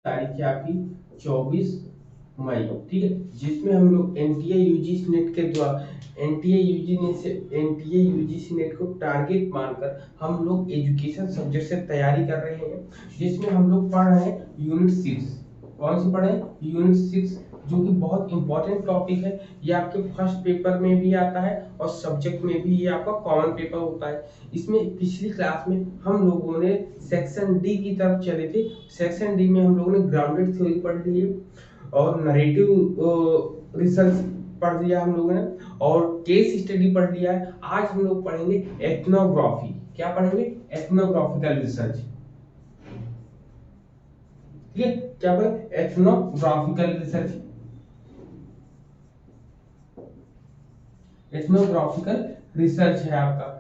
तारीख है आपकी 24 मई, ठीक है, जिसमें हम लोग एनटीए यूजीसी नेट के द्वारा एनटीए यूजीसी नेट को टारगेट मानकर हम लोग एजुकेशन सब्जेक्ट से तैयारी कर रहे हैं, जिसमें हम लोग पढ़ रहे हैं यूनिट 6। कौन सी पढ़े? यूनिट 6, जो कि बहुत इंपॉर्टेंट टॉपिक है। ये आपके फर्स्ट पेपर में भी आता है और सब्जेक्ट में भी ये आपका कॉमन पेपर होता है। इसमें पिछली क्लास में हम लोगों ने सेक्शन डी की तरफ चले थे। सेक्शन डी में हम लोगों ने ग्राउंडेड थ्योरी पढ़ ली है और नरेटिव रिसर्च पढ़ लिया हम लोगों ने और केस स्टडी पढ़ लिया है। आज हम लोग पढ़ेंगे एथनोग्राफी। क्या पढ़ेंगे? एथनोग्राफिकल रिसर्च। ठीक है, क्या पढ़ेंगे? एथनोग्राफिकल रिसर्च। एथनोग्राफिकल रिसर्च है आपका,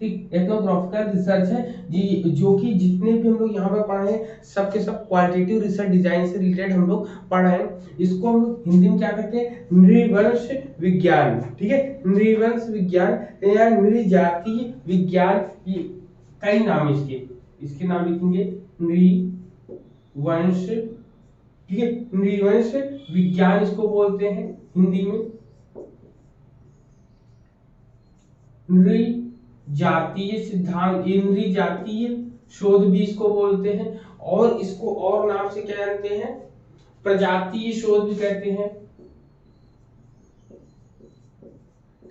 ठीक। एथनोग्राफिकल रिसर्च है जी, जो कि जितने भी हम लोग यहाँ पे पढ़े हैं सबके सब क्वालिटेटिव रिसर्च डिजाइन से रिलेटेड हम लोग पढ़ रहे हैं। इसको हम लोग हिंदी में क्या कहते हैं? नृवंश विज्ञान। ठीक है, नृवंश विज्ञान या नृजातीय विज्ञान, ये कई नाम है इसके। इसके नाम लिखेंगे नृवंश, ठीक है, नृवंश विज्ञान इसको बोलते हैं हिंदी में। नृ जातीय सिद्धांत, नृ जातीय शोध भी इसको बोलते हैं और इसको और नाम से क्या जानते हैं? प्रजातीय शोध भी कहते हैं।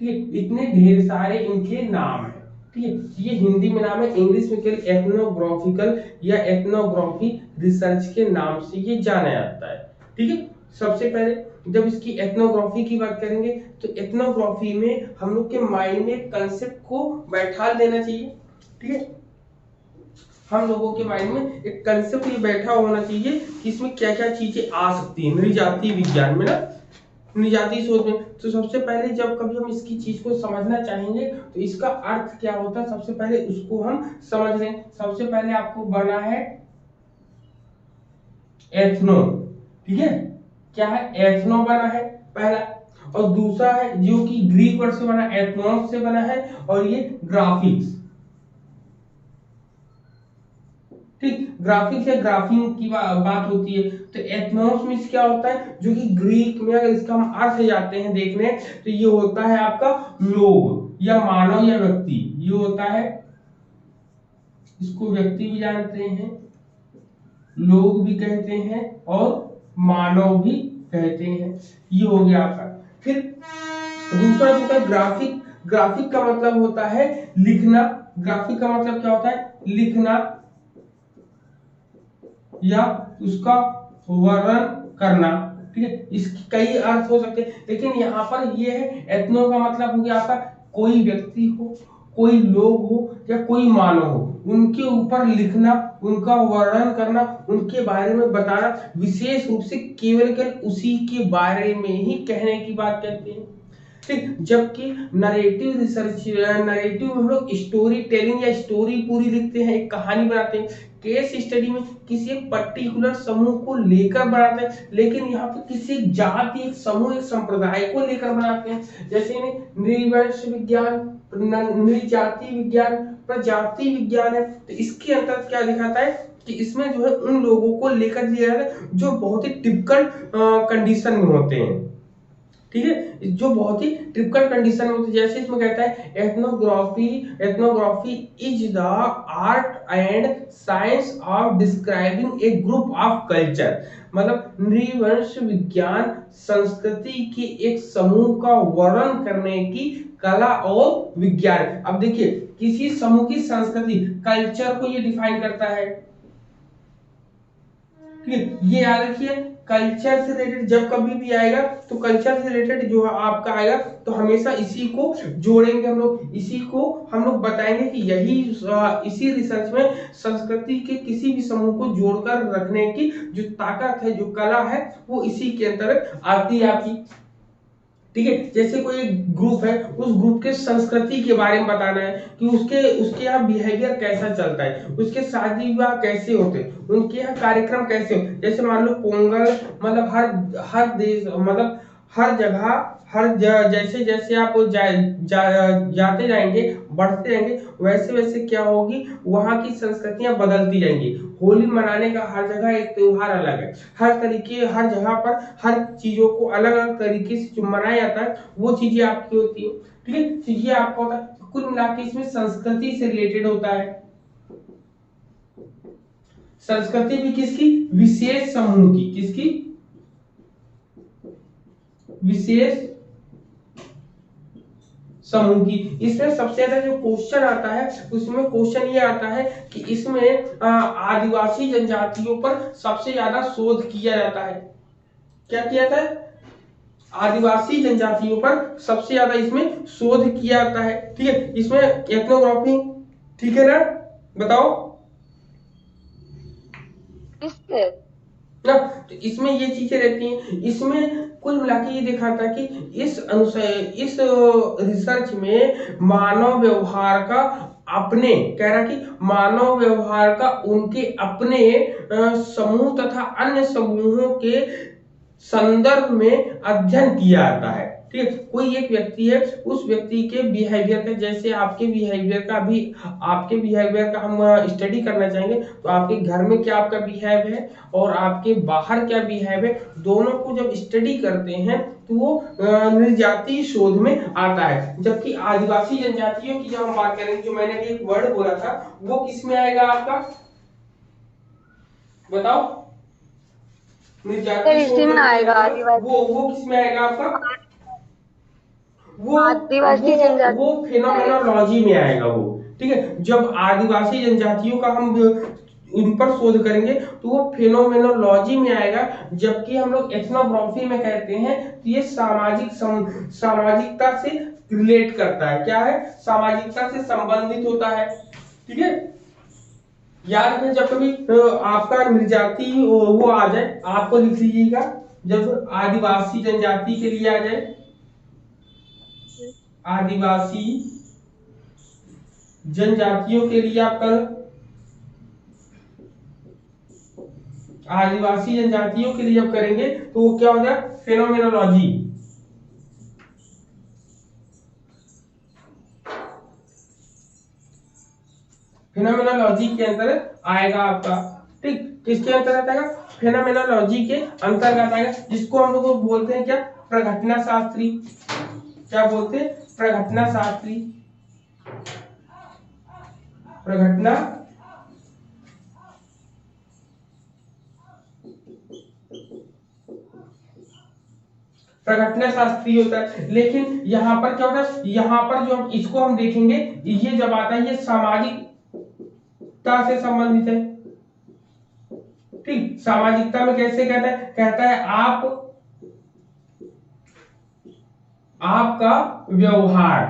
ठीक है, इतने ढेर सारे इनके नाम है। ठीक है, ये हिंदी में नाम है, इंग्लिश में केवल एथनोग्राफिकल या एथनोग्राफी रिसर्च के नाम से ये जाना जाता है। ठीक है, सबसे पहले जब इसकी एथनोग्राफी की बात करेंगे तो एथनोग्राफी में हम लोग के माइंड में कंसेप्ट को बैठा देना चाहिए। ठीक है, हम लोगों के माइंड में एक कंसेप्ट ये बैठा होना चाहिए कि इसमें क्या क्या चीजें आ सकती है नृजातीय विज्ञान में ना, निजाती सोच में। तो सबसे पहले जब कभी हम इसकी चीज को समझना चाहेंगे तो इसका अर्थ क्या होता है, सबसे पहले उसको हम समझ लें। सबसे पहले आपको बना है एथनो, ठीक है, क्या है? एथनो बना है पहला, और दूसरा है जो कि ग्रीक वर्ड से बना, एथनोस से बना है, और ये ग्राफिक्स। ठीक, ग्राफिक्स या ग्राफिंग की बात होती है। तो एथनोस में क्या होता है, जो कि ग्रीक में अगर इसका हम अर्थ जाते हैं देखने तो ये होता है आपका लोग या मानव या व्यक्ति। ये होता है, इसको व्यक्ति भी जानते हैं, लोग भी कहते हैं और मानव भी कहते हैं। ये हो गया आपका। फिर दूसरा जो है ग्राफिक। ग्राफिक का मतलब होता है लिखना। ग्राफिक का मतलब क्या होता है? लिखना या उसका वर्णन करना। ठीक है, इसके कई अर्थ हो सकते हैं, लेकिन यहाँ पर ये है एथनो का मतलब हो गया आपका कोई व्यक्ति हो, कोई लोग हो या कोई मानव हो, उनके ऊपर लिखना, उनका वर्णन करना, उनके बारे में बताना, विशेष रूप से केवल उसी के बारे में ही कहने की बात कहते हैं। ठीक, जबकि नरेटिव रिसर्च, नरेटिव हम लोग स्टोरी टेलिंग या स्टोरी पूरी लिखते हैं, एक कहानी बनाते हैं। केस स्टडी में किसी एक पर्टिकुलर समूह को लेकर बनाते हैं, लेकिन यहाँ पे किसी एक जाति, एक समूह, एक संप्रदाय को लेकर बनाते हैं। जैसे नृवंश विज्ञान, नृजाति विज्ञान, प्रजाति विज्ञान है, तो इसके अंतर्गत क्या दिखाता है कि इसमें जो है उन लोगों को लेकर दिया जाता है जो बहुत ही टिपिकल कंडीशन में होते हैं। ठीक है, जो बहुत ही टिपिकल कंडीशन में होती है। जैसे इसमें कहता है ethnography is the art and science of describing A group of culture. मतलब नृवंश विज्ञान संस्कृति के एक समूह का वर्णन करने की कला और विज्ञान। अब देखिए, किसी समूह की संस्कृति, कल्चर को ये डिफाइन करता है। ये याद रखिए, कल्चर से रिलेटेड जब कभी भी आएगा तो कल्चर से रिलेटेड जो आपका आएगा तो हमेशा इसी को जोड़ेंगे हम लोग, इसी को हम लोग बताएंगे कि यही इसी रिसर्च में संस्कृति के किसी भी समूह को जोड़कर रखने की जो ताकत है, जो कला है, वो इसी के अंतर्गत आती है आपकी। ठीक है, जैसे कोई एक ग्रुप है, उस ग्रुप के संस्कृति के बारे में बताना है कि उसके यहाँ बिहेवियर कैसा चलता है, उसके शादी विवाह कैसे होते हैं, उनके यहाँ कार्यक्रम कैसे होते। जैसे मान लो पोंगल, मतलब हर देश, मतलब हर जगह जैसे जैसे आप जाते जाएंगे, बढ़ते जाएंगे, वैसे वैसे क्या होगी, वहां की संस्कृतियां बदलती जाएंगी। होली मनाने का हर जगह एक त्योहार अलग है, हर जगह पर हर चीजों को अलग अलग तरीके से जो मनाया जाता है वो चीजें आपकी होती है। ठीक है, तो ये आपका होता है। कुल मिला के इसमें संस्कृति से रिलेटेड होता है। संस्कृति भी किसकी, विशेष समूह की, किसकी, विशेष समूह की। इसमें सबसे ज्यादा जो क्वेश्चन आता है उसमें क्वेश्चन ये आता है कि इसमें आदिवासी जनजातियों पर सबसे ज्यादा शोध किया जाता है। क्या किया जाता है, आदिवासी जनजातियों पर सबसे ज्यादा इसमें शोध किया जाता है। ठीक है, इसमें एथनोग्राफी, ठीक है ना, बताओ ना। तो इसमें ये चीजें रहती हैं। इसमें कुल मिला के ये देखा था कि इस रिसर्च में मानव व्यवहार का अपने, कह रहा कि मानव व्यवहार का उनके अपने समूह तथा अन्य समूहों के संदर्भ में अध्ययन किया जाता है। ठीक है, कोई एक व्यक्ति है, उस व्यक्ति के बिहेवियर का, जैसे आपके बिहेवियर का भी, आपके बिहेवियर का हम स्टडी करना चाहेंगे तो आपके घर में क्या आपका बिहेव है और आपके बाहर क्या बिहेव है, दोनों को जब स्टडी करते हैं तो वो निर्जातीय शोध में आता है। जबकि आदिवासी जनजातियों की जब हम बात करेंगे, जो मैंने अभी एक वर्ड बोला था, वो किस में आएगा आपका, बताओ, निर्जातीय शोध में आएगा, वो किस में आएगा आपका, वो आदिवासी जनजाति वो फेनोमेनोलॉजी में आएगा वो। ठीक है, जब आदिवासी जनजातियों का हम उन पर शोध करेंगे तो वो फेनोमेनोलॉजी में आएगा। जबकि हम लोग एथनोग्राफी में कहते हैं तो ये सामाजिकता से रिलेट करता है। क्या है, सामाजिकता से संबंधित होता है। ठीक है, याद रखें, जब कभी आपका निर्जाति वो आ जाए, आपको लिख लीजिएगा, जब आदिवासी जनजाति के लिए आ जाए, आदिवासी जनजातियों के लिए आप कल, आदिवासी जनजातियों के लिए जब करेंगे तो वो क्या हो जाए, फेनोमेनोलॉजी। फेनोमेनोलॉजी के अंदर आएगा आपका। ठीक, किसके अंतर्गत आएगा, फेनोमेनोलॉजी के अंतर्गत आएगा, जिसको हम लोग बोलते हैं क्या, प्रघटना शास्त्री। क्या बोलते हैं, प्रघटना शास्त्री, प्रघटना प्रघटना शास्त्री होता है। लेकिन यहाँ पर क्या होता है, यहाँ पर जो इसको हम देखेंगे, ये जब आता है ये सामाजिकता से संबंधित है। ठीक, सामाजिकता में कैसे कहता है आपका व्यवहार।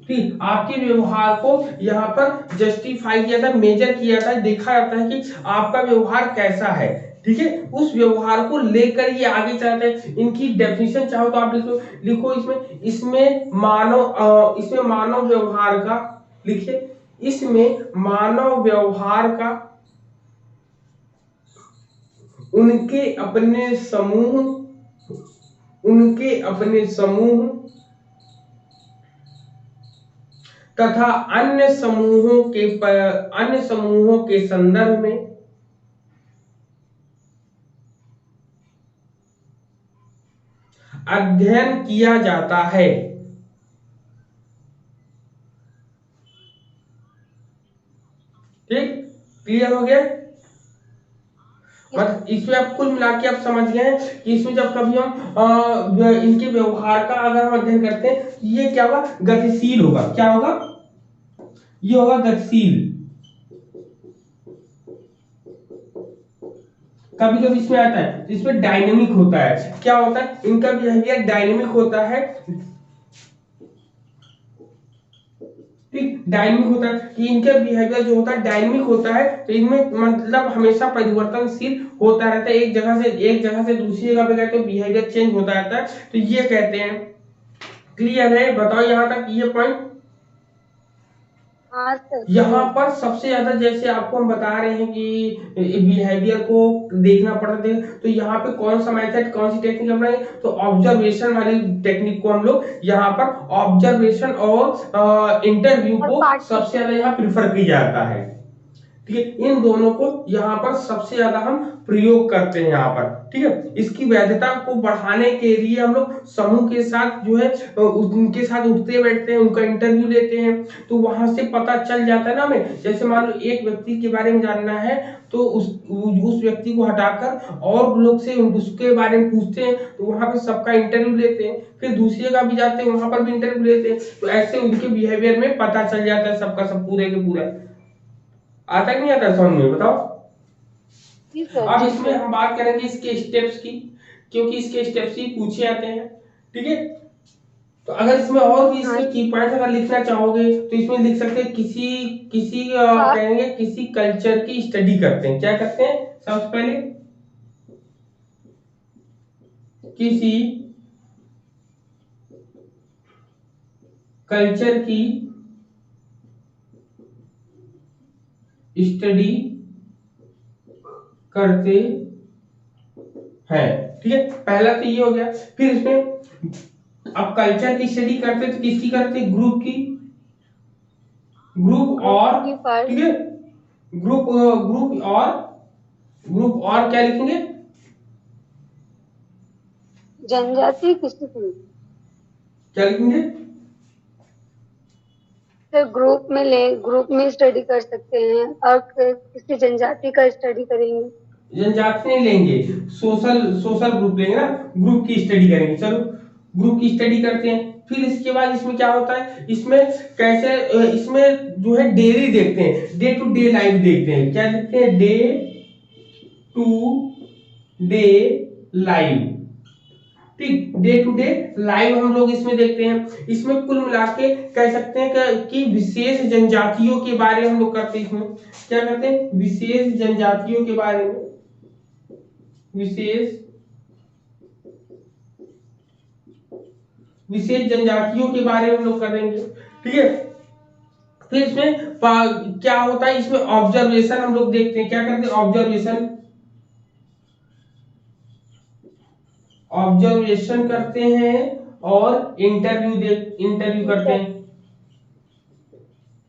ठीक, आपके व्यवहार को यहाँ पर जस्टिफाई किया था, मेजर किया था, देखा जाता है कि आपका व्यवहार कैसा है। ठीक है, उस व्यवहार को लेकर ये आगे चलते हैं। इनकी डेफिनेशन चाहो तो आप लिखो इसमें मानव व्यवहार का, लिखिए, इसमें मानव व्यवहार का उनके अपने समूह तथा अन्य समूहों के संदर्भ में अध्ययन किया जाता है। ठीक, क्लियर हो गया। मतलब इसमें आप कुल मिला के आप समझ गए हैं कि इसमें जब कभी हम इनके व्यवहार का अगर हम अध्ययन करते हैं, ये क्या होगा, गतिशील होगा। क्या होगा, ये होगा गतिशील। कभी कभी इसमें आता है तो इसमें डायनेमिक होता है। क्या होता है, इनका बिहेवियर डायनेमिक होता है। ठीक, डायनेमिक होता है कि इनका बिहेवियर जो होता है डायनेमिक होता है, तो इनमें मतलब हमेशा परिवर्तनशील होता रहता है। एक जगह से दूसरी जगह पे गए तो बिहेवियर चेंज होता रहता है, तो ये कहते हैं। क्लियर है, बताओ यहां तक ये पॉइंट। हाँ सर। यहाँ पर सबसे ज्यादा जैसे आपको हम बता रहे हैं कि बिहेवियर को देखना पड़ता है, तो यहाँ पे कौन सा मेथड, कौन सी टेक्निक अपनाएंगे, तो ऑब्जर्वेशन वाली टेक्निक को हम लोग यहाँ पर ऑब्जर्वेशन और इंटरव्यू और को पार्टी। सबसे ज्यादा यहाँ प्रिफर किया जाता है। ठीक है, इन दोनों को यहाँ पर सबसे ज्यादा हम प्रयोग करते हैं यहाँ पर। ठीक है, इसकी वैधता को बढ़ाने के लिए हम लोग समूह के साथ जो है उनके साथ उठते बैठते हैं, उनका इंटरव्यू लेते हैं, तो वहां से पता चल जाता है ना हमें। जैसे मान लो एक व्यक्ति के बारे में जानना है, तो उस व्यक्ति को हटाकर और लोग से उसके बारे में पूछते हैं, तो वहां पे सबका इंटरव्यू लेते हैं, फिर दूसरे का भी जाते हैं, वहां पर भी इंटरव्यू लेते हैं, तो ऐसे उनके बिहेवियर में पता चल जाता है सबका सब पूरे के पूरा। आता कि नहीं आता समझ में, बताओ। जी सर, अब जी इसमें सर। हम बात करेंगे इसके स्टेप्स की, क्योंकि इसके स्टेप्स ही पूछे जाते हैं। ठीक है, तो अगर इसमें और भी हाँ इसके की पॉइंट्स अगर लिखना चाहोगे तो इसमें लिख सकते हैं किसी किसी हाँ। कहेंगे किसी कल्चर की स्टडी करते हैं। क्या करते हैं सबसे पहले, किसी कल्चर की स्टडी करते हैं। ठीक है, पहला तो ये हो गया। फिर इसमें अब कल्चर की स्टडी करते तो किसकी करते, ग्रुप की, ग्रुप ग्रुप और, की पर ठीक है, ग्रुप ग्रुप और क्या लिखेंगे, जनजाति किसी की। क्या लिखेंगे, सर ग्रुप में ले, ग्रुप में स्टडी कर सकते हैं और किसी जनजाति का स्टडी करेंगे। जनजाति नहीं लेंगे, सोशल सोशल ग्रुप लेंगे ना, ग्रुप की स्टडी करेंगे। चलो, ग्रुप की स्टडी करते हैं। फिर इसके बाद इसमें क्या होता है, इसमें कैसे इसमें जो है डेली देखते हैं, डे टू डे लाइफ देखते हैं। क्या देखते हैं, डे टू डे लाइव। ठीक, डे टू डे लाइव हम लोग इसमें देखते हैं। इसमें कुल मिला के कह सकते हैं कि विशेष जनजातियों के बारे में हम लोग करते हैं। इसमें क्या करते हैं, विशेष जनजातियों के बारे में, विशेष विशेष जनजातियों के बारे में हम लोग करेंगे। ठीक है, फिर इसमें क्या होता है, इसमें ऑब्जर्वेशन हम लोग देखते हैं। क्या करते हैं, ऑब्जर्वेशन, ऑब्जर्वेशन करते हैं और इंटरव्यू जी करते सर। हैं।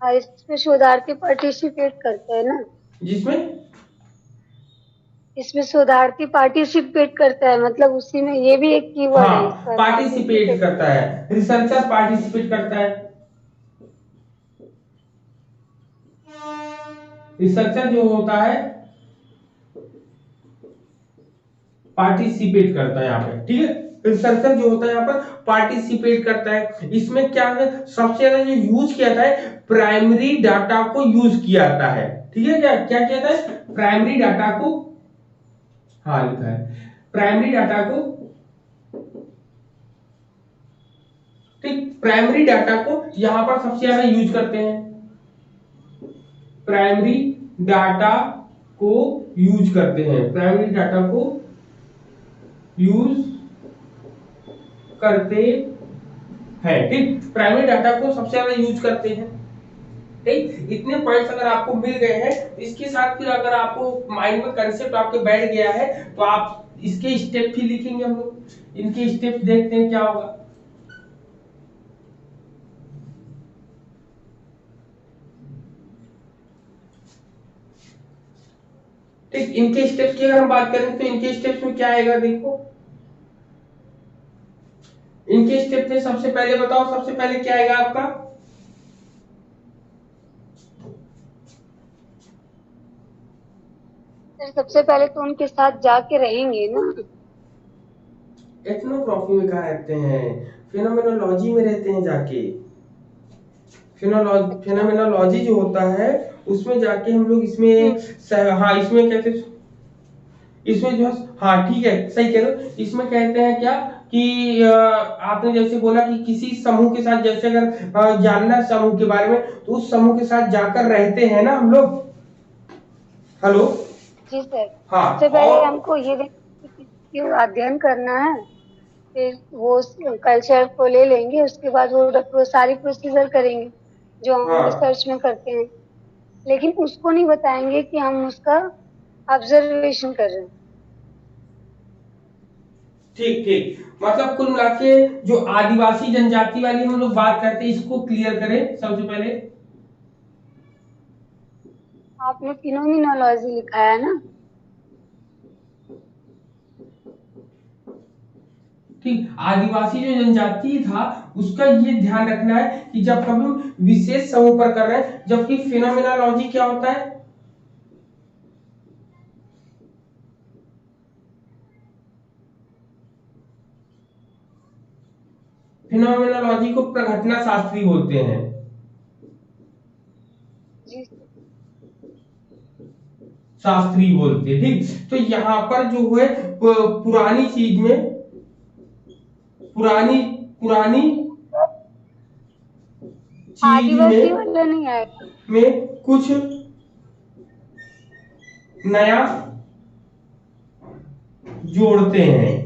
हाँ, इसमें शोधार्थी पार्टिसिपेट करते हैं ना। जिसमें इसमें शोधार्थी पार्टिसिपेट करता है, मतलब उसी में ये भी एक कीवर्ड है हाँ इसका, पार्टिसिपेट पार्टिसिपेट। करता है, रिसर्चर पार्टिसिपेट करता है। रिसर्चर जो होता है पार्टिसिपेट करता है यहाँ पे। ठीक है, रिसर्चर जो होता है यहाँ पर पार्टिसिपेट करता है। इसमें क्या है, सबसे ज्यादा जो यूज किया जाता है, प्राइमरी डाटा को यूज किया जाता है। ठीक है, क्या क्या किया जाता है, प्राइमरी डाटा को, हाँ लिखा है, प्राइमरी डाटा को, ठीक, प्राइमरी डाटा को यहाँ पर सबसे ज्यादा यूज करते हैं। प्राइमरी डाटा को यूज करते हैं, प्राइमरी डाटा को यूज करते हैं। ठीक, प्राइमरी डाटा को सबसे ज्यादा यूज करते हैं। ठीक, इतने पॉइंट्स अगर आपको मिल गए हैं, इसके साथ फिर अगर आपको माइंड में कंसेप्ट आपके बैठ गया है, तो आप इसके स्टेप भी लिखेंगे। हम लोग इनके स्टेप देखते हैं क्या होगा। ठीक, इनके स्टेप्स की अगर हम बात करें तो इनके स्टेप्स में क्या आएगा, देखो इनके स्टेप में सबसे पहले बताओ, सबसे पहले क्या आएगा आपका, सर सबसे पहले तो उनके साथ जाके रहेंगे ना। एथनोग्राफी में कहा रहते हैं, फिनोमेनोलॉजी में रहते हैं जाके। अच्छा। फिनोमेनोलॉजी जो होता है उसमें जाके हम लोग इसमें हाँ इसमें कहते, इसमें जो है, हाँ ठीक है सही कह रहे हो, इसमें कहते हैं क्या कि आपने जैसे बोला कि किसी समूह के साथ, जैसे अगर जानना है समूह के बारे में, तो उस समूह के साथ जाकर रहते हैं ना हम लोग। हेलो, जी सर, हाँ सबसे पहले और हमको ये देखना है कि किसकी अध्ययन करना है। फिर वो कल्चर को ले लेंगे, उसके बाद वो सारी प्रोसीजर करेंगे। जो हम हाँ रिसर्च में करते हैं, लेकिन उसको नहीं बताएंगे कि हम उसका ऑब्जर्वेशन कर रहे हैं। ठीक ठीक, मतलब कुल मिला के जो आदिवासी जनजाति वाली हम लोग बात करते हैं, इसको क्लियर करें सबसे पहले। आपने फिनोमिनोलॉजी लिखा है ना? ठीक, आदिवासी जो जनजाति था उसका ये ध्यान रखना है कि जब कभी हम विशेष समूह पर कर रहे हैं, जबकि फिनोमिनोलॉजी क्या होता है? फिनोमिनोलॉजी को प्रघटना शास्त्री बोलते हैं। जी। शास्त्री बोलते हैं, ठीक। तो यहाँ पर जो है पुरानी चीज में, पुरानी पुरानी चीज आदिवासी में वाला नहीं आएगा। कुछ नया जोड़ते हैं,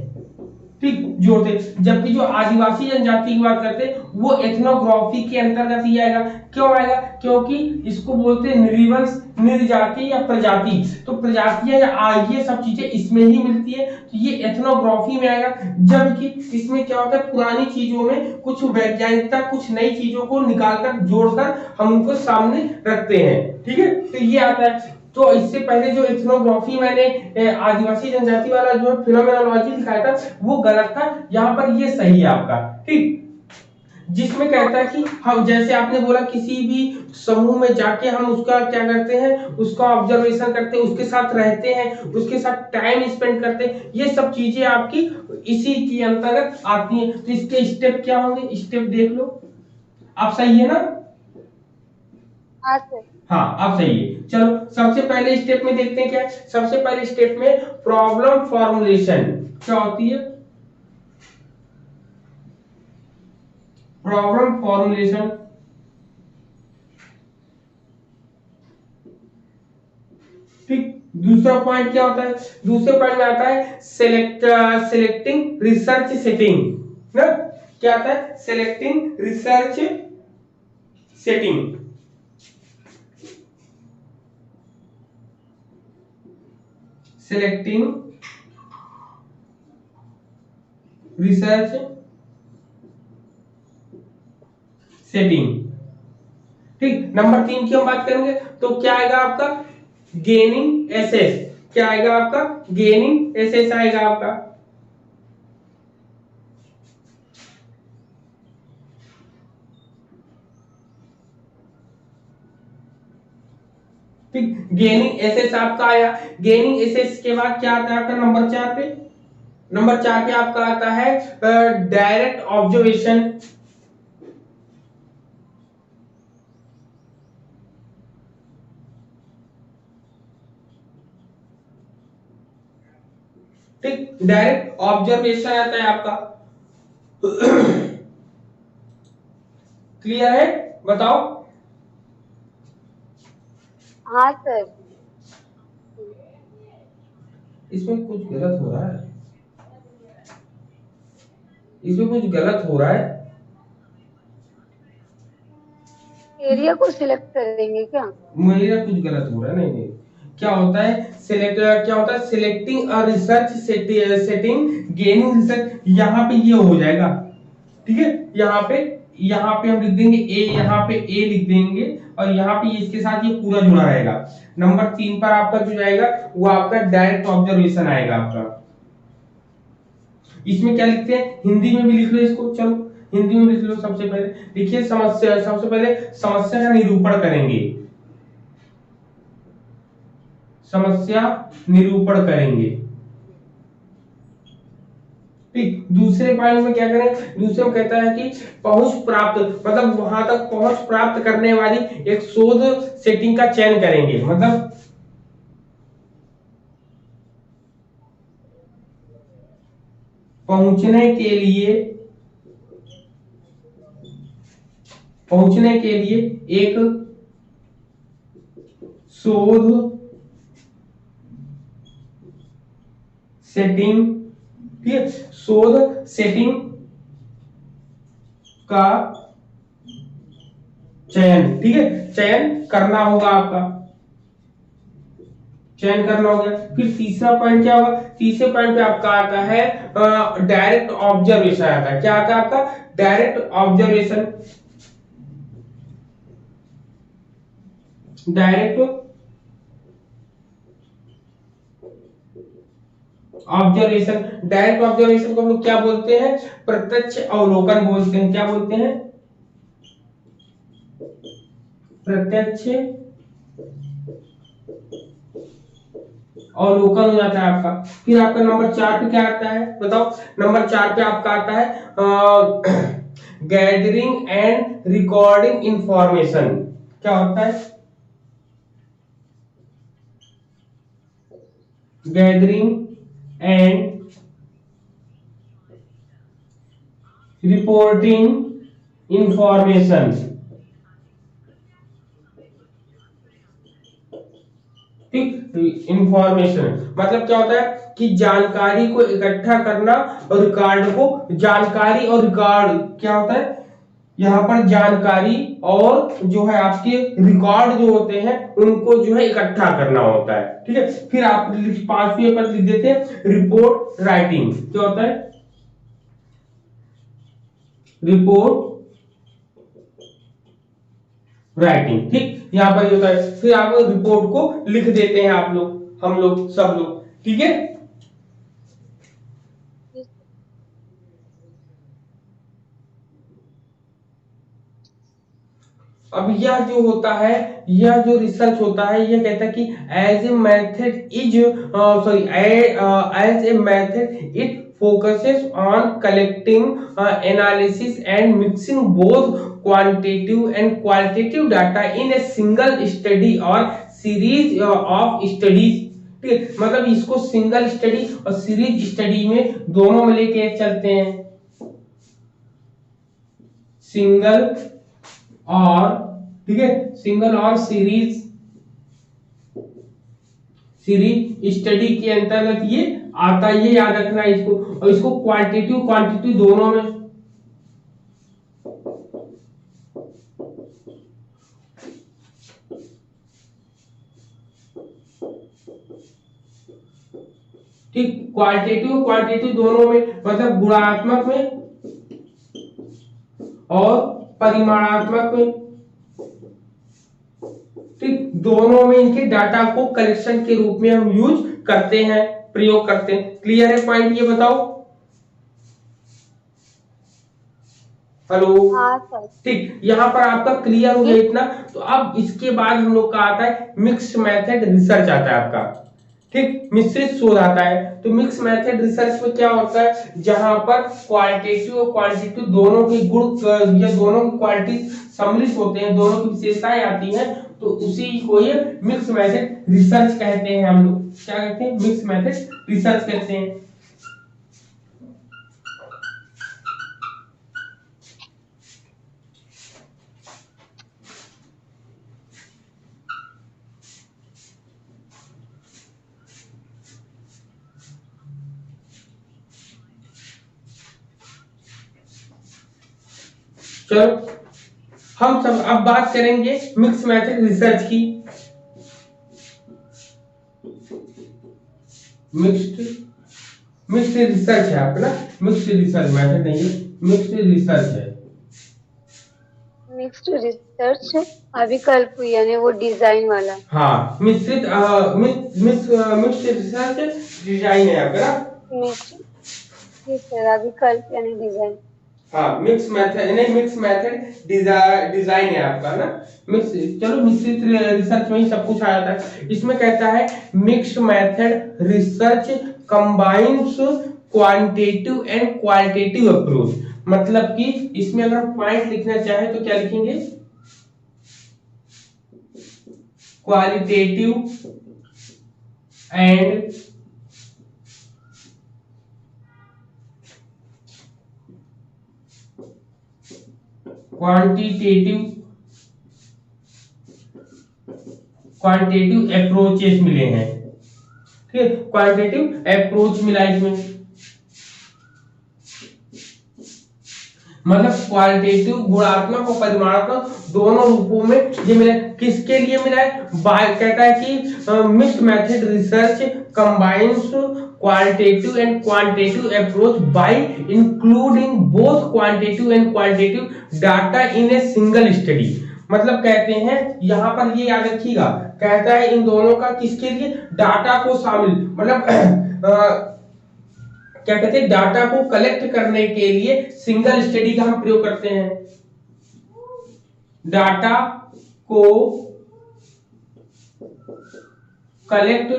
ठीक, जोड़ते। जबकि जो आदिवासी जनजाति की बात करते हैं वो एथनोग्राफी के अंतर्गत ही आएगा। क्यों आएगा? क्योंकि इसको बोलते हैं निर्वंश, निर्जाति या प्रजाति। तो प्रजातियां या ये सब चीजें इसमें ही मिलती है, तो ये एथनोग्राफी में आएगा। जबकि इसमें क्या होता है, पुरानी चीजों में कुछ वैज्ञानिकता, कुछ नई चीजों को निकालकर जोड़कर हम उनको सामने रखते हैं, ठीक है। तो ये आता है। तो इससे पहले जो इथनोग्राफी मैंने आदिवासी जनजाति वाला जो फिनोमेनोलॉजी दिखाया था वो गलत था, यहाँ पर ये सही है आपका, ठीक। जिसमें कहता है कि हम, जैसे आपने बोला, किसी भी समूह में जाके हम उसका क्या करते हैं, उसका ऑब्जर्वेशन करते हैं, उसके साथ रहते हैं, उसके साथ टाइम स्पेंड करते हैं, ये सब चीजें आपकी इसी के अंतर्गत आती हैं। तो इसके स्टेप क्या होंगे, स्टेप देख लो आप, सही है ना? हाँ सर। हाँ अब सही है। चलो सबसे पहले स्टेप में देखते हैं क्या है। सबसे पहले स्टेप में प्रॉब्लम फॉर्मुलेशन क्या होती है, प्रॉब्लम फॉर्मुलेशन। ठीक, दूसरा पॉइंट क्या होता है, दूसरे पॉइंट में आता है सिलेक्टिंग रिसर्च सेटिंग ना। क्या आता है, selecting research setting, selecting research setting, ठीक। नंबर 3 की हम बात करेंगे तो क्या आएगा आपका, गेनिंग एसेस। क्या आएगा आपका, गेनिंग एसेस आएगा आपका, ठीक। गेनिंग एसेस आपका आया। गेनिंग एसेस के बाद क्या आता है आपका नंबर 4 पे, नंबर 4 पे आपका आता है डायरेक्ट ऑब्जर्वेशन, ठीक। डायरेक्ट ऑब्जर्वेशन आता है आपका। क्लियर है, बताओ। हाँ सर। इसमें कुछ गलत हो रहा है, इसमें कुछ गलत हो रहा है। एरिया को सिलेक्ट करेंगे क्या? मेरा कुछ गलत हो रहा है, नहीं नहीं। क्या होता है, सिलेक्ट, क्या होता है, selecting a research setting, gaining research, यहाँ पे ये हो जाएगा, ठीक है। यहाँ पे हम लिख देंगे ए, यहाँ पे ए लिख देंगे, और यहाँ पे इसके साथ ये पूरा जुड़ा रहेगा। नंबर 3 पर आपका जो जाएगा वो आपका डायरेक्ट ऑब्जर्वेशन आएगा आपका। इसमें क्या लिखते हैं, हिंदी में भी लिख लो इसको, चलो हिंदी में लिख लो। सबसे पहले देखिए समस्या, सबसे पहले समस्या का निरूपण करेंगे, समस्या निरूपण करेंगे, ठीक। दूसरे पॉइंट में क्या करें, दूसरे में कहता है कि पहुंच प्राप्त, मतलब वहां तक पहुंच प्राप्त करने वाली एक शोध सेटिंग का चयन करेंगे। मतलब पहुंचने के लिए, पहुंचने के लिए एक शोध सेटिंग, ठीक है, शोध सेटिंग का चयन, ठीक है, चयन करना होगा आपका, चयन करना होगा। फिर तीसरा पॉइंट क्या होगा, तीसरे पॉइंट पे आपका आता है डायरेक्ट ऑब्जर्वेशन आता है। क्या आता है आपका, direct observation, direct observation, direct observation को हम लोग क्या बोलते हैं, प्रत्यक्ष अवलोकन बोलते हैं। क्या बोलते हैं, प्रत्यक्ष अवलोकन हो जाता है आपका। फिर आपका नंबर 4 पे क्या आता है बताओ, नंबर 4 पे आपका आता है गैदरिंग एंड रिकॉर्डिंग इंफॉर्मेशन। क्या होता है, गैदरिंग एंड रिपोर्टिंग इंफॉर्मेशन, ठीक, इंफॉर्मेशन मतलब क्या होता है कि जानकारी को इकट्ठा करना और रिकॉर्ड को, जानकारी और रिकॉर्ड क्या होता है, यहाँ पर जानकारी और जो है आपके रिकॉर्ड जो होते हैं उनको जो है इकट्ठा करना होता है, ठीक है। फिर आप 5वें पर लिख देते हैं रिपोर्ट राइटिंग। क्या होता है, रिपोर्ट राइटिंग, ठीक, यहाँ पर ये होता है। फिर आप रिपोर्ट को लिख देते हैं आप लोग, हम लोग, सब लोग, ठीक है। अब यह जो होता है, यह जो रिसर्च होता है, यह कहता है कि as a method is sorry as a method it focuses on collecting, analysis and mixing both quantitative and qualitative data in a single study or series of studies, ठीक है। मतलब इसको सिंगल स्टडी और सीरीज स्टडी में दोनों में लेके चलते हैं, सिंगल और, ठीक है, सिंगल और सीरीज, सीरीज स्टडी के अंतर्गत ये आता है, ये याद रखना है इसको। और इसको क्वांटिटेटिव क्वांटिटेटिव दोनों में, ठीक, क्वालिटेटिव क्वांटिटेटिव दोनों में, मतलब गुणात्मक में और परिमाणात्मक में, ठीक, दोनों में इनके डाटा को कलेक्शन के रूप में हम यूज करते हैं, प्रयोग करते हैं। क्लियर है पॉइंट, ये बताओ, हेलो, हाँ ठीक, यहाँ पर आपका क्लियर हो गया इतना। तो अब इसके बाद हम लोग का आता है मिक्स्ड मेथड रिसर्च आता है आपका, ठीक, मिश्रित शोध आता है। तो मिक्स मेथड रिसर्च में क्या होता है, जहां पर क्वालिटेटिव और क्वांटिटेटिव दोनों के गुण या दोनों की क्वालिटी सम्मिलित होते हैं, दोनों की विशेषताएं आती हैं, तो उसी को ये मिक्स मेथड रिसर्च कहते हैं। हम लोग क्या कहते हैं, मिक्स मेथड रिसर्च कहते हैं। चलो हम सब अब बात करेंगे मिक्स मेथड रिसर्च की। मिक्स्ड मिक्स्ड रिसर्च है आपका ना, मिक्स्ड रिसर्च मेथड नहीं है, मिक्स्ड रिसर्च है। मिक्स्ड रिसर्च अभिकल्प यानी वो डिजाइन वाला। हाँ, मिश्रित मिक्स्ड रिसर्च डिजाइन है आपका ना, मिक्स्ड, जी सर, अभिकल्प यानी डिजाइन। हाँ, मिक्स मेथड नहीं, मिक्स मेथड डिजाइन है आपका ना, मिक्स, चलो मिश्रित रिसर्च में ही सब कुछ आ जाता है। इसमें कहता है mixed method research combines quantitative and qualitative approach. मतलब कि इसमें अगर पॉइंट लिखना चाहे तो क्या लिखेंगे, क्वालिटेटिव एंड क्वांटिटेटिव अप्रोचेस मिले हैं, ठीक है, क्वांटिटेटिव अप्रोच मिला इसमें। मतलब क्वालिटेटिव गुणात्मक और परिमाणात्मक दोनों रूपों में ये मिला। किसके लिए मिला है? बाय कहता है कि mixed method research combines qualitative and quantitative approach by including both quantitative and qualitative data in a single study. मतलब कहते हैं यहां पर ये याद रखिएगा, कहता है इन दोनों का किसके लिए? डाटा को शामिल, मतलब क्या कहते हैं, डाटा को कलेक्ट करने के लिए सिंगल स्टडी का हम प्रयोग करते हैं। डाटा को कलेक्ट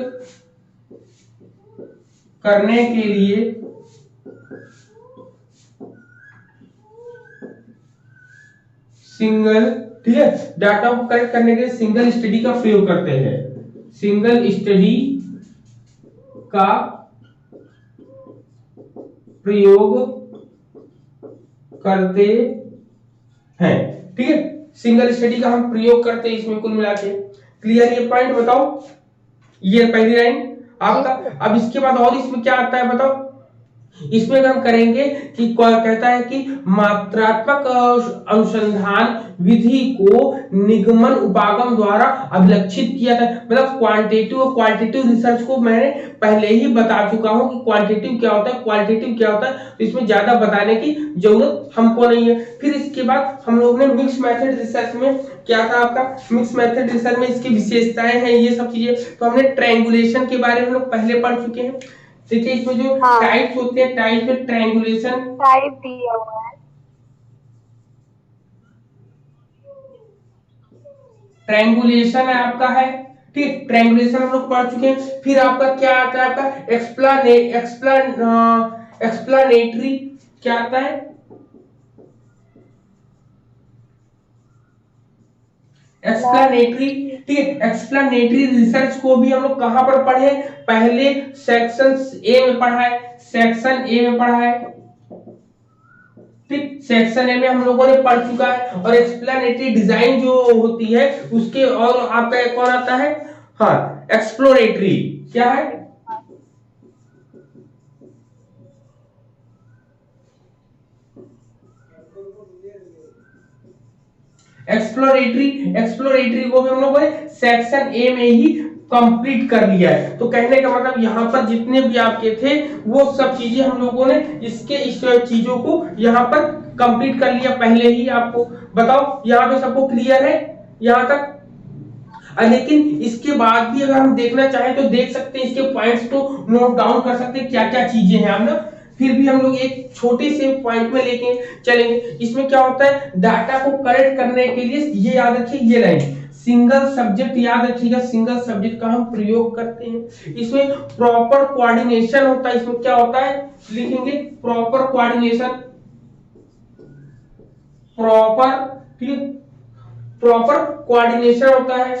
करने के लिए सिंगल, ठीक है, डाटा को कलेक्ट करने के लिए सिंगल स्टडी का प्रयोग करते हैं। सिंगल स्टडी का प्रयोग करते हैं, ठीक है, सिंगल स्टडी का हम प्रयोग करते हैं इसमें कुल मिला के। क्लियर? ये पॉइंट बताओ, ये पहली लाइन आपका। अब इसके बाद और इसमें क्या आता है बताओ? इसमें हम करेंगे कि कहता है कि मात्रात्मक अनुसंधान विधि को निगमन उपागम द्वारा अभिलक्षित किया था। मतलब क्वांटिटेटिव और क्वालिटेटिव रिसर्च को मैंने पहले ही बता चुका हूं कि क्वांटिटेटिव क्या होता है, क्वालिटेटिव क्या होता है, तो इसमें ज्यादा बताने की जरूरत हमको नहीं है। फिर इसके बाद हम लोग ने मिक्स मेथड रिसर्च में क्या था आपका? मिक्स मेथड रिसर्च में इसकी विशेषताएं हैं, ये सब चीजें तो हमने ट्रायंगुलेशन के बारे में हम लोग पहले पढ़ चुके हैं। देखिए इसमें जो टाइप्स होते हैं, टाइप में ट्रायंगुलेशन टाइप दिया हुआ है। ट्रायंगुलेशन है आपका, है ठीक, ट्रायंगुलेशन हम लोग पढ़ चुके हैं। फिर आपका क्या आता है? आपका एक्सप्लानेटरी क्या आता है? एक्सप्लानेटरी, ठीक है, एक्सप्लानेटरी रिसर्च को भी हम लोग कहां पर पढ़े? पहले सेक्शन ए में पढ़ा है, सेक्शन ए में पढ़ा है, ठीक, सेक्शन ए में हम लोगों ने पढ़ चुका है। और एक्सप्लेनेटरी डिजाइन जो होती है उसके, और आपका एक और आता है, हाँ, एक्सप्लोरेटरी क्या है? एक्सप्लोरेटरी को भी हम लोगों ने सेक्शन ए में ही कंप्लीट कर लिया है। तो कहने का मतलब यहाँ पर जितने भी आपके थे वो सब चीजें हम लोगों ने इस चीजों को यहाँ पर कंप्लीट कर लिया पहले ही। आपको बताओ यहाँ पे सबको क्लियर है यहाँ तक? लेकिन इसके बाद भी अगर हम देखना चाहें तो देख सकते हैं, इसके पॉइंट्स को नोट डाउन कर सकते हैं क्या क्या चीजें हैं हम ना। फिर भी हम लोग एक छोटे से पॉइंट में लेके चलेंगे। इसमें क्या होता है? डाटा को कलेक्ट करने के लिए ये याद रखिए, ये लाइन सिंगल सब्जेक्ट याद रखिएगा, सिंगल सब्जेक्ट का हम प्रयोग करते हैं। इसमें प्रॉपर कोऑर्डिनेशन होता है। इसमें क्या होता है? लिखेंगे प्रॉपर कोऑर्डिनेशन, प्रॉपर, ठीक है, प्रॉपर कोऑर्डिनेशन होता है।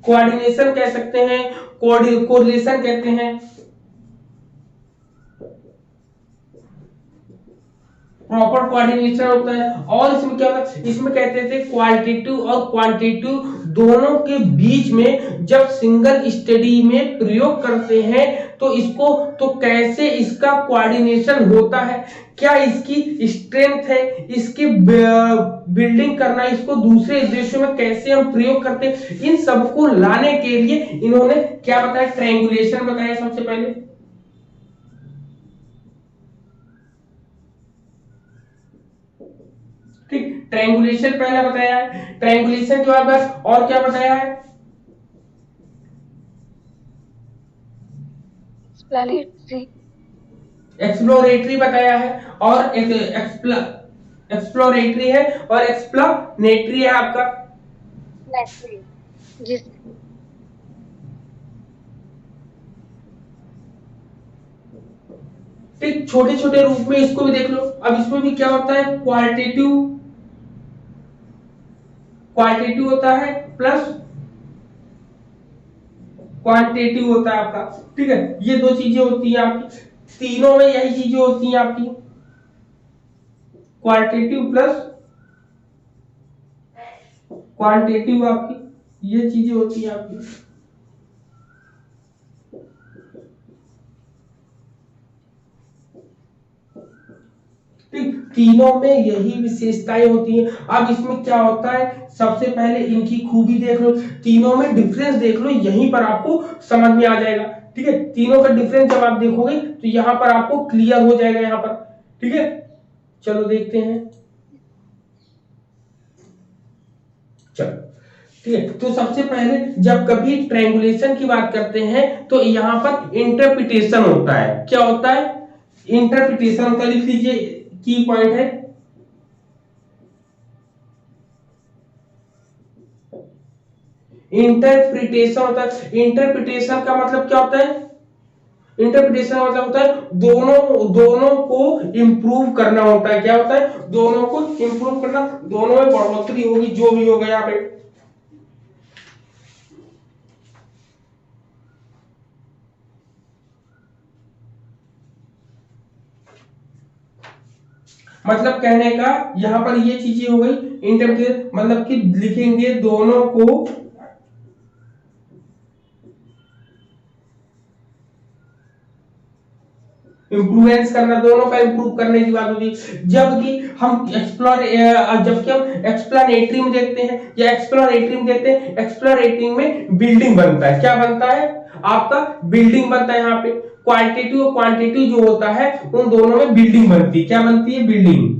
कोऑर्डिनेशन कह सकते हैं, कोरिलेशन कहते हैं, प्रॉपर कोऑर्डिनेशन होता है। और इसमें क्या होता है? इसमें कहते थे क्वालिटेटिव और क्वांटिटेटिव दोनों के बीच में जब सिंगल स्टडी में प्रयोग करते हैं तो इसको, तो कैसे इसका कोऑर्डिनेशन होता है, क्या इसकी स्ट्रेंथ है, इसकी बिल्डिंग करना, इसको दूसरे देशों में कैसे हम प्रयोग करते हैं, इन सबको लाने के लिए इन्होंने क्या बताया? ट्रायंगुलेशन बताया सबसे पहले। ठीक, ट्रायंगुलेशन पहला बताया है। ट्रायंगुलेशन के बाद और क्या बताया है? एक्सप्लोरेटरी बताया है, और एक एक्सप्लोरेटरी है और एक्सप्लानेटरी है आपका। जिस ठीक, छोटे छोटे रूप में इसको भी देख लो। अब इसमें भी क्या होता है? क्वालिटेटिव, क्वालिटेटिव होता है प्लस क्वांटिटेटिव होता है आपका, ठीक है, ये दो चीजें होती है आपकी, तीनों में यही चीजें होती हैं आपकी, क्वालिटेटिव प्लस क्वांटिटेटिव, आपकी ये चीजें होती हैं आपकी। ठीक, तीनों में यही विशेषताएं होती हैं। अब इसमें क्या होता है, सबसे पहले इनकी खूबी देख लो, तीनों में डिफरेंस देख लो, यहीं पर आपको समझ में आ जाएगा। ठीक है, तीनों का डिफरेंस जब आप देखोगे तो यहाँ पर आपको क्लियर हो जाएगा यहाँ पर। ठीक है, चलो देखते हैं। चलो ठीक है, तो सबसे पहले जब कभी ट्रायंगुलेशन की बात करते हैं तो यहाँ पर इंटरप्रिटेशन होता है। क्या होता है, इंटरप्रिटेशन होता है। लिख लीजिए, की पॉइंट है इंटरप्रिटेशन होता है। इंटरप्रिटेशन का मतलब क्या होता है, इंटरप्रिटेशन का मतलब होता है दोनों दोनों को इंप्रूव करना होता है। क्या होता है, दोनों को इंप्रूव करना, दोनों में बढ़ोतरी होगी, जो भी होगा यहाँ पे। मतलब कहने का यहाँ पर ये चीजें हो गई इंटरप्रिटेशन, मतलब कि लिखेंगे दोनों को इंप्रूवेंस करना, दोनों का इंप्रूव करने की बात होती है। जबकि हम एक्सप्लेनेटरी में देखते हैं या एक्सप्लोरेटरी में देखते हैं, एक्सप्लोरेटरी में बिल्डिंग बनता है। क्या बनता है, आपका बिल्डिंग बनता है। यहाँ पे क्वालिटेटिव और क्वांटिटेटिव जो होता है उन दोनों में बिल्डिंग बनती है। क्या बनती है, बिल्डिंग।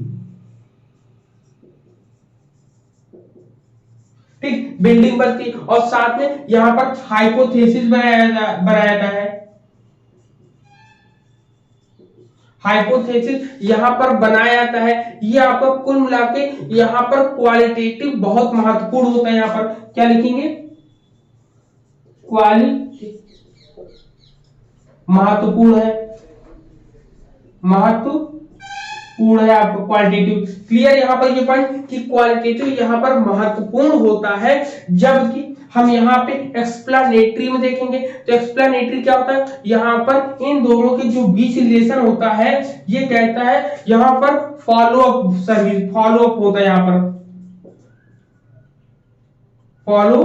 ठीक, बिल्डिंग बनती है और साथ में यहाँ पर हाइपोथेसिस बनाया जाता है। हाइपोथेसिस यहाँ पर बनाया जाता है। ये आपको कुल मिला के यहाँ पर क्वालिटेटिव बहुत महत्वपूर्ण होता है। यहाँ पर क्या लिखेंगे, क्वालिटी महत्वपूर्ण है, महत्वपूर्ण है आपको क्वालिटेटिव। क्लियर यहाँ पर ये पॉइंट कि क्वालिटेटिव यहाँ पर महत्वपूर्ण होता है। जबकि हम यहाँ पे एक्सप्लेनेटरी में देखेंगे तो एक्सप्लेनेटरी क्या होता है, यहाँ पर इन दोनों के जो बीच रिलेशन होता है, ये कहता है यहाँ पर follow up service, follow up होता है। यहाँ पर फॉलो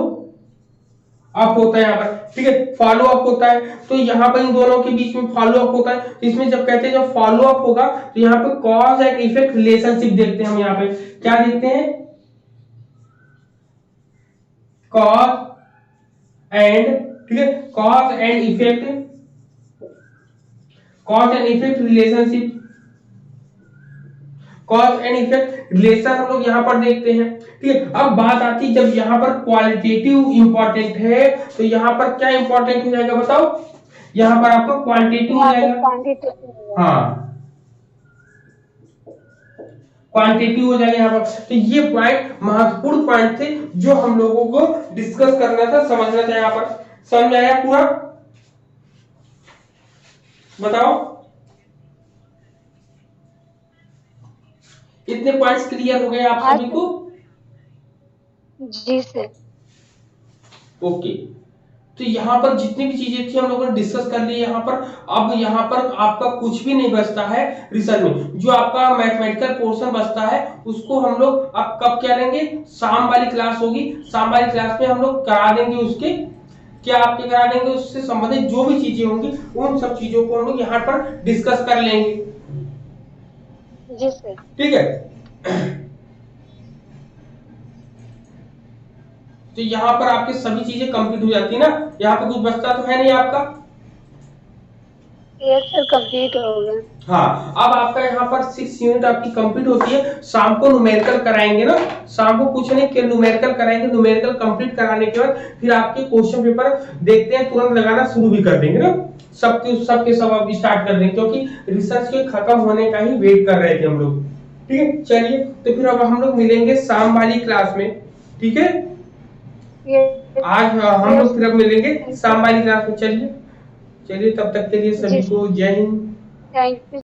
अप होता है यहाँ पर। ठीक है, फॉलो अप होता है, तो यहाँ पर इन दोनों के बीच में फॉलो अप होता है। इसमें जब कहते हैं जब फॉलो अप होगा तो यहाँ पे कॉज एंड इफेक्ट रिलेशनशिप देखते हैं हम। यहाँ पे क्या देखते हैं, कॉज एंड, ठीक है, cause and effect, cause and effect relationship, cause and effect relation हम लोग यहाँ पर देखते हैं। ठीक है, अब बात आती है जब यहाँ पर क्वालिटेटिव इंपॉर्टेंट है तो यहाँ पर क्या इंपॉर्टेंट हो जाएगा बताओ, यहाँ पर आपको क्वांटिटेटिव हो जाएगा। हाँ, क्वांटिटेटिव हो जाएगा यहाँ पर। तो ये पॉइंट महत्वपूर्ण पॉइंट थे जो हम लोगों को डिस्कस करना था, समझना था। यहाँ पर समझ आया पूरा, बताओ इतने पॉइंट्स क्लियर हो गए आप सभी को? जी सर। ओके, तो यहाँ पर जितनी भी चीजें थी हम लोगों ने डिस्कस कर ली यहाँ पर। अब यहाँ पर आपका कुछ भी नहीं बचता है रिसर्च में। जो आपका मैथमेटिकल पोर्शन बचता है उसको हम लोग अब कब क्या लेंगे, शाम वाली क्लास होगी, शाम वाली क्लास में हम लोग करा देंगे उसके, क्या आपके करा देंगे, उससे संबंधित जो भी चीजें होंगी उन सब चीजों को हम लोग यहाँ पर डिस्कस कर लेंगे। जी सर। ठीक है, तो यहाँ पर आपके सभी चीजें कंप्लीट हो जाती है ना, यहाँ पे कुछ बचता तो है नहीं आपका? यस सर, कंप्लीट हो गया। हाँ, अब आपका यहाँ पर 6 यूनिट आपकी कंप्लीट होती है। शाम को न्यूमेरिकल कराएंगे ना, शाम को कुछ नहीं कि न्यूमेरिकल कराएंगे। न्यूमेरिकल कंप्लीट कराने के बाद फिर आपके क्वेश्चन पेपर देखते हैं, तुरंत लगाना शुरू भी कर देंगे ना, सबके सब अब स्टार्ट कर देंगे, क्योंकि रिसर्च के खत्म होने का ही वेट कर रहे थे हम लोग। ठीक है, चलिए तो फिर अब हम लोग मिलेंगे शाम वाली क्लास में। ठीक है, आज हम लोग फिर अब मिलेंगे शाम वाली क्लास में। चलिए, तब तक के लिए सभी को जय हिंद। Thank you.